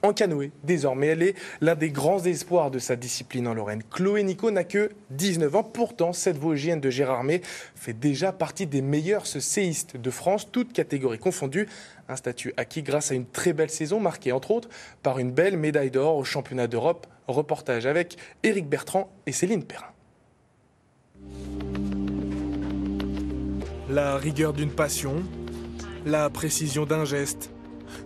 En canoë, désormais, elle est l'un des grands espoirs de sa discipline en Lorraine. Chloé Nico n'a que 19 ans. Pourtant, cette Vosgienne de Gérardmer fait déjà partie des meilleures séistes de France, toutes catégories confondues. Un statut acquis grâce à une très belle saison marquée, entre autres, par une belle médaille d'or au championnat d'Europe. Reportage avec Éric Bertrand et Céline Perrin. La rigueur d'une passion, la précision d'un geste.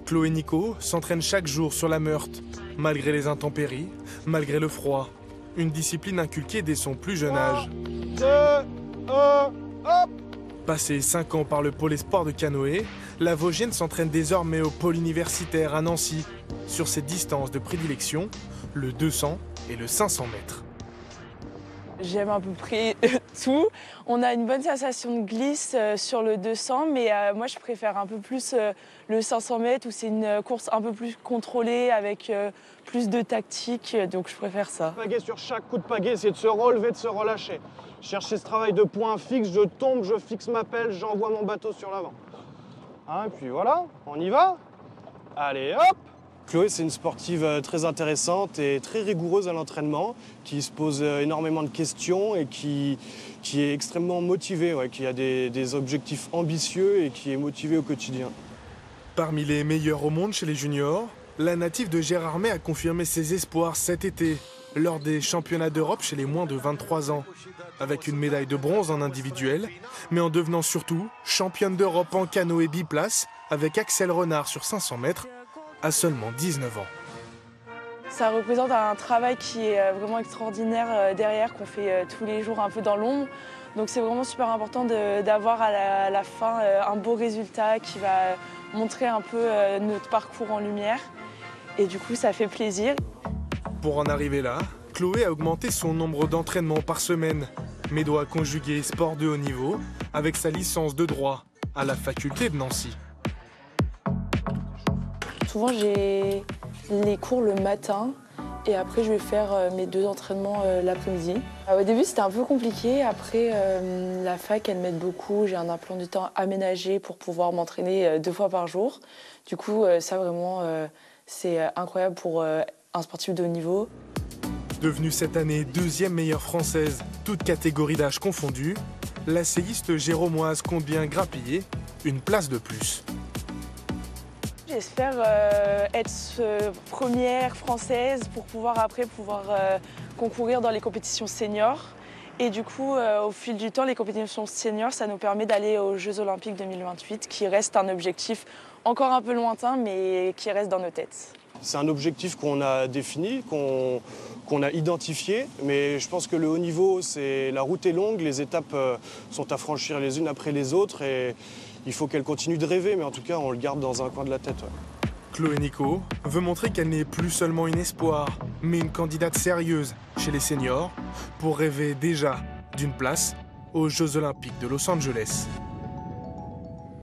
Chloé Nico s'entraîne chaque jour sur la Meurthe, malgré les intempéries, malgré le froid. Une discipline inculquée dès son plus jeune âge. 2, 1, hop! Passé 5 ans par le pôle espoir de canoë, la Vosgienne s'entraîne désormais au pôle universitaire à Nancy, sur ses distances de prédilection, le 200 et le 500 mètres. J'aime à peu près tout. On a une bonne sensation de glisse sur le 200, mais moi je préfère un peu plus le 500 mètres où c'est une course un peu plus contrôlée avec plus de tactique, donc je préfère ça. Pagaie sur chaque coup de pagaie, c'est de se relever, de se relâcher. Chercher ce travail de point fixe, je tombe, je fixe ma pelle, j'envoie mon bateau sur l'avant. Hein, et puis voilà, on y va. Allez hop! Chloé, c'est une sportive très intéressante et très rigoureuse à l'entraînement, qui se pose énormément de questions et qui est extrêmement motivée, qui a des objectifs ambitieux et qui est motivée au quotidien. Parmi les meilleurs au monde chez les juniors, la native de Gérardmer a confirmé ses espoirs cet été, lors des championnats d'Europe chez les moins de 23 ans, avec une médaille de bronze en individuel, mais en devenant surtout championne d'Europe en canoë biplace avec Axel Renard sur 500 mètres, à seulement 19 ans. Ça représente un travail qui est vraiment extraordinaire derrière, qu'on fait tous les jours un peu dans l'ombre. Donc c'est vraiment super important d'avoir à la fin un beau résultat qui va montrer un peu notre parcours en lumière. Et du coup, ça fait plaisir. Pour en arriver là, Chloé a augmenté son nombre d'entraînements par semaine, mais doit conjuguer sport de haut niveau avec sa licence de droit à la faculté de Nancy. Souvent, j'ai les cours le matin et après, je vais faire mes 2 entraînements l'après-midi. Au début, c'était un peu compliqué. Après, la fac, elle m'aide beaucoup. J'ai un emploi du temps aménagé pour pouvoir m'entraîner 2 fois par jour. Du coup, ça, vraiment, c'est incroyable pour un sportif de haut niveau. Devenue cette année 2e meilleure française, toutes catégories d'âge confondues, la séiste géromoise compte bien grappiller une place de plus. J'espère être première française pour pouvoir concourir dans les compétitions seniors. Et du coup, au fil du temps, les compétitions seniors, ça nous permet d'aller aux Jeux Olympiques 2028, qui reste un objectif encore un peu lointain, mais qui reste dans nos têtes. C'est un objectif qu'on a défini, qu'on a identifié, mais je pense que le haut niveau, la route est longue, les étapes sont à franchir les unes après les autres et il faut qu'elle continue de rêver, mais en tout cas, on le garde dans un coin de la tête. Ouais. Chloé Nico veut montrer qu'elle n'est plus seulement une espoir, mais une candidate sérieuse chez les seniors pour rêver déjà d'une place aux Jeux Olympiques de Los Angeles.